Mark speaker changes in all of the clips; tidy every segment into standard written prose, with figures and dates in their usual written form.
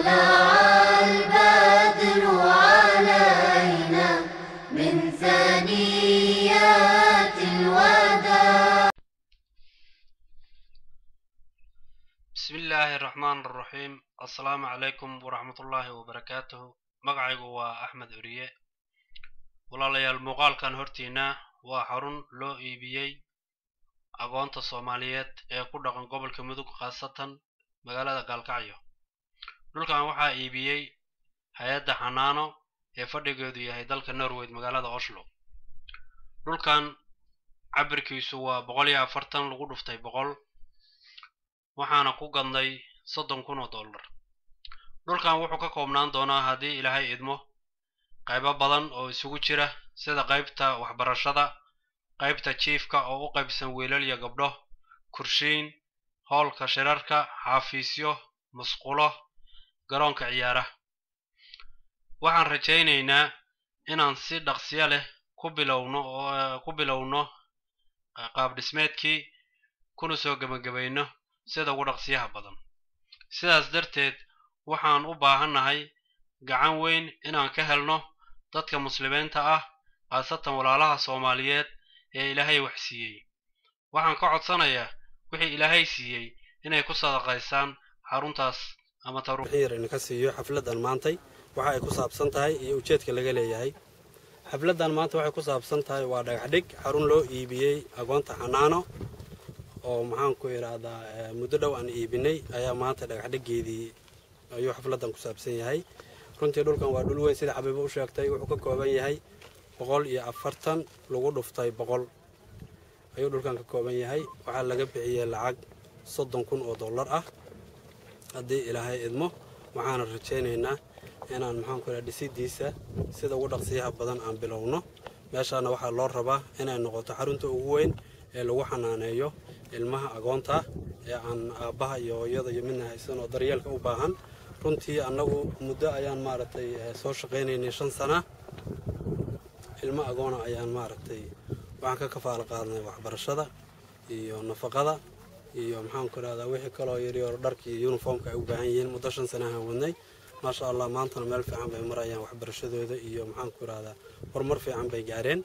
Speaker 1: طلع البدر علينا من ثنيات الوداع.
Speaker 2: بسم الله الرحمن الرحيم. السلام عليكم ورحمة الله وبركاته. مقعيق أحمد أوريه. walaalayaal muuqaalkan hortiina waa xarun loo iibiyay aqoonta Soomaaliyeed ee ku dhaqan gobolka Mudug khaasatan magaalada Gaalkacyo. Dhulkan waxaa iibiyay hay'adda Xanaano ee fadhigeedu yahay dalka Norway magaalada Oslo. Dhulkan cabirkiisu waa 140 lagu dhuftay 100 waxaana ku gadnay $30,000. Dhulkan wuxuu ka koobnaan doonaa haddii Ilaahay idmo qaybo badan oo isugu jira sida qaybta waxbarashada, qaybta jiifka oo u qaybsan wiilal iyo gabdho, kurshiin, hoolka shirarka, xafiisyo, masquulo, garoonka ciyaaraha. Waxaan rajaynaynaa inaan si dhaqsiyo leh ku bilowno qaab dhismeedkii kuna soo gabagabayno sida ugu dhaqsiyaha badan. Sidaas darteed waxaan u baahanahay gacan weyn inaan ka helno dadka muslimiinta ah khaasatan walaalaha Soomaaliyeed ee Ilaahay wax siiyay. Waxaan ka codsanayaa wixii Ilaahay siiyay inay ku sadaqaysaan xaruntaas ama
Speaker 3: taruuxiir in ka siiyo xafladan maantay waxa ay ku saabsan tahay iyo ujeedka laga leeyahay. xafladan maanta waxay ku saabsan tahay waa dhagax dhig xarun loo iibiyay aqoonta Xanaano oo maxaan ku iraahdaa muddo dhow aan iibinay ayaa maanta dhagax dhigeedii ayuu xafladan ku saabsan yahay. runtii dhulkan waa dhul weyn sida Xabiibo u sheegtay wuxuu ka kooban yahay 140 lagu dhuftay 100 ayuu dhulkan ka kooban yahay. waxa laga bixiyay lacag $30,000 ah haddii Ilaahay idmo waxaan rajaynaynaa inaan maxaan ku iraahdaa dhisidiisa sida ugu dhaqsiyaha badan aan bilowno. meeshana waxa loo rabaa inay noqoto xarunta ugu weyn ee lagu xanaaneeyo ilmaha aqoonta ee aan aabaha iyo hooyada iyo midna haysan oo daryeelka u baahan. runtii annagu muddo ayaan maaragtay soo shaqaynaynay 5 sano ilmo aqoona ayaan maaragtay waxaan ka kafaalo qaadnay waxbarashada iyo nafaqada iyo maxaan ku raadaa wixii kale oo yar yar dharkii iyo uniformka ay u baahan yihiin muddo 5 sano aan wadnay. ma sha Allah maantana meel fiican bay marayaan waxbarashadooda iyo maxaan ku raaddaa horumar fiican bay gaareen.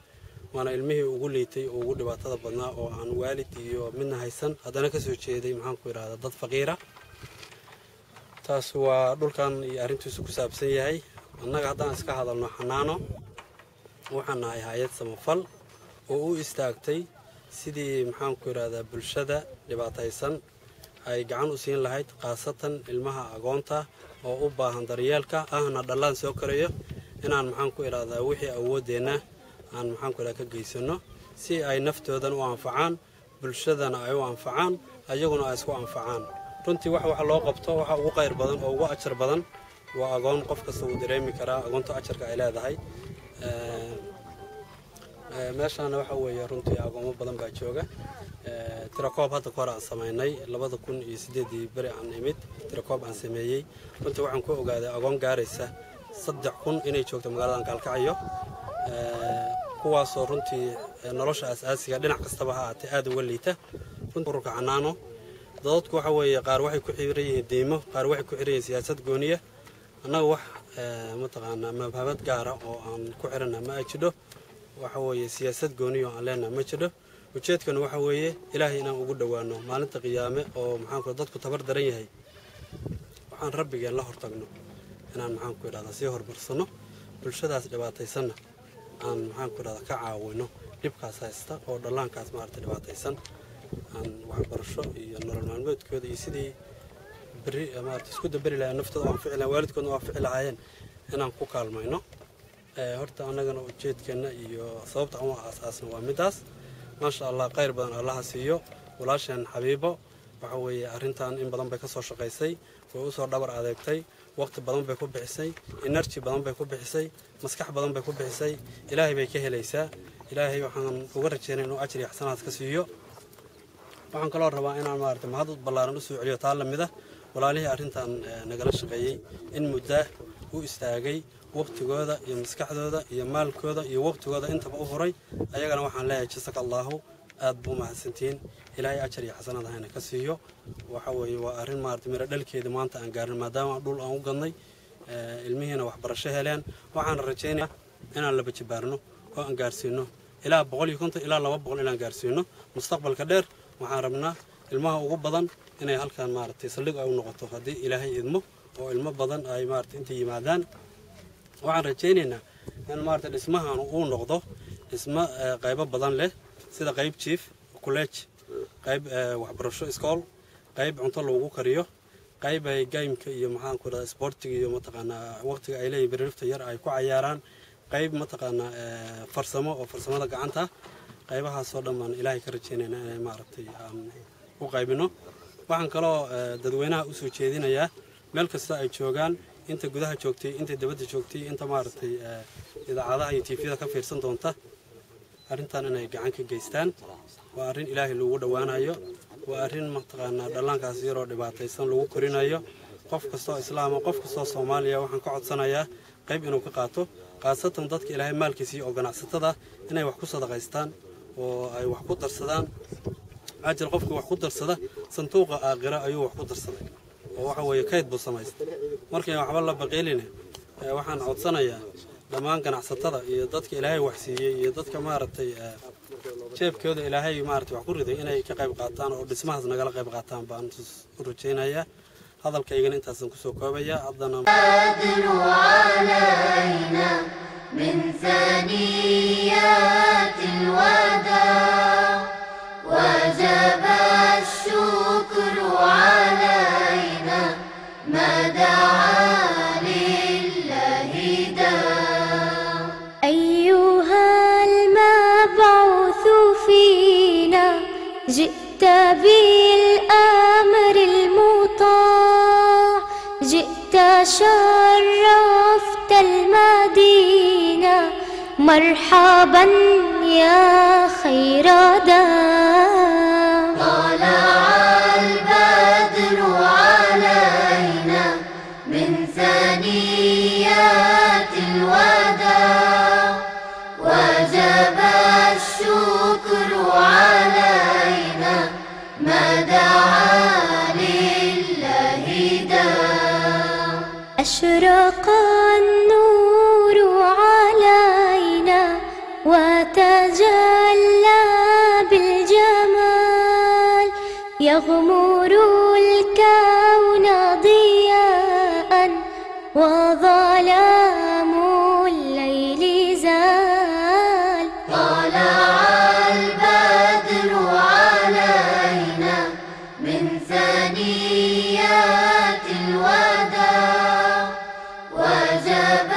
Speaker 3: waana ilmihii ugu liitay oo ugu dhibaatada badnaa oo aan waalid iyo midna haysan haddana ka soo jeeday maxaan ku raaddaa dad faqiira. taas waa dhulkan iyo arrintiisu ku saabsan yahay. annaga haddaan iska hadalno Xanaano waxaan nahay hay'ad samafal oo u istaagtay sidii maxaan ku iraahdaa bulshada dhibaataysan ay gacan u siin lahayd khaasatan ilmaha aqoonta oo u baahan daryeelka ahna dhalaan soo korayo inaan maxaan ku iraahdaa wixii awoodeena aan maxaan ku iraahdaa ka geysano si ay naftoodan u anfacaan bulshadana ay u anfacaan ayaguna ay isku anfacaan. runtii waxa loo qabto waxa ugu qayr badan oo ugu ajar badan waa aqoon qof kasta uu dareemi karaa aqoonta ajarka ay leedahay. meeshana waxa weeye runtii aqoomo badan baa jooga. tirakoob hadda hore aan sameynay 2008 bari aan imid tirakoob aan sameeyay. runtii waxaan ku ogaaday aqoon gaaraysa 3,000 inay joogto magaalada Gaalkacyo kuwaasoo runtii nolosha asaasiga dhinac kastaba ha ahaatee aad uga liita. ururka Xanaano dadku waxa weeye qaar waxay ku xiran yihiin deymo qaar waxay ku xiran yihiin siyaasad gooniya. annaga wax mataqaanaa mabhabad gaar ah oo aan ku xirana ma jiro. waxa weeye siyaasad gooniyo aan leenahay ma jiro. ujeedkana waxa weeye Ilaahay inaan ugu dhawaano maalinta qiyaame oo maxaan ku dadku tabar daran yahay waxaan rabbigeen la hortagno inaan maxaan ku iraahdaa si hormarsano bulshadaas dhibaataysan aan maxaan ku iraahdaa ka caawino dhibkaas haysta oo dhalaankaas maartay dhibaataysan aan waxbarasho iyo nolol maalmeedkooda iyo sidii bari maartay isku dabari lahayn naftooda aan ficilaa waalidkoodna waa ficilaayeen inaan ku kaalmayno. horta annagana ujeedkeena iyo sababta aan u aasaasno waa midaas. ma sha Allah qayr badan Allah siiyo walaashan Xabiibo waxa weeye arrintan in badan bay ka soo shaqaysay way u soo dhabar adeegtay waqti badan bay ku bixisay energy badan bay ku bixisay maskax badan bay ku bixisay Ilaahay bay ka helaysaa. Ilaahay waxaan uga rajaynaynaa inuu ajri xasanaad ka siiyo. waxaan kaloo rabaa inaan maartay mahad ballaaran u soo celiyo taa lamida walaalihii arrintan nagala shaqeeyay in muddo u istaagay waqtigooda iyo maskaxdooda iyo maalkooda iyo waqtigooda intaba u horay ayagana waxaan leeyahay jazakallahu aad buu mahadsantiin ilaahay ajar iyo xasanad hayna ka siiyo waxa weeye waa arrin maartay mira dhalkeeda maanta aan gaarin maadaama dhul aan u gadnay ilmihiina waxbarasho heleen waxaan rajaynayaa inaan la bajibaarno oo aan gaarsiino ilaa 150 ilaa 200 inaan gaarsiino mustaqbalka dheer waxaan rabnaa ilmaha ugu badan inay halkaan maartay saldhig ay u noqoto haddii ilaahay idmo oo ilmo badan ay maartay inta yimaadaan waxaan rajaynaynaa in maartay dhismahan uu noqdo dhismo qaybo badan leh sida qayb chief college qayb waxbarasho iskool qayb cunto lagu kariyo qayb ay gameka iyo maxaan ku radaa sportiga iyo mataqaanaa waqtiga ay leeyihiin birifta yar ay ku cayaaraan qayb mataqaanaa farsamo oo farsamada gacanta qaybahaas oo dhammaan ilaahay ka rajaynaynaa inay maartay u qaybino waxaan kaloo dadweynaha u soo jeedinayaa meel kasta ay joogaan inta gudaha joogtay inta dibadda joogtay inta maartay idaacadaha iyo TV-da ka fiirsan doonta arrintan inay gacan ka geystaan waa arrin ilaahay lagu dhawaanayo waa arrin mataqaanaa dhallaankaas yaroo dhibaataysan lagu korinayo qof kastoo islaam qof kastoo Soomaaliya waxaan ka codsanayaa qayb inuu ka qaato qaasatan dadka ilaahay maalkiisa iyo ganacsatada inay wax ku sadaqaystaan oo ay wax ku darsadaan ajir qofku wax ku darsada sanduuqa aakhira ayuu wax ku darsaday oo waxa weeye kayd buu samaystay markii waxba la baqeelina waxaan codsanayaa dhammaan ganacsatada iyo dadka ilaahay wax siiyay iyo dadka maartay jeebkooda ilaahay maartay wax ku riday inay ka qayb qaataan oo dhismahaas nagala qayb qaataan baan u rajaynayaa hadalkaygana intaasan ku soo koobaya haddana
Speaker 1: من ثنيات الوداع وجب الشكر علينا ما دعا لله داع
Speaker 4: أيها المبعوث فينا جئت بالأمر المطاع جئت شرفت المدينة مرحبا يا خير داع
Speaker 1: طلع البدر علينا من ثنيات الوداع وجب الشكر علينا ما دعا لله داع
Speaker 4: أشرق النور علينا وتجلى بالجمال يغمر الكون ضياء وظلام الليل زال
Speaker 1: طلع البدر علينا من ثنيات الوداع وجب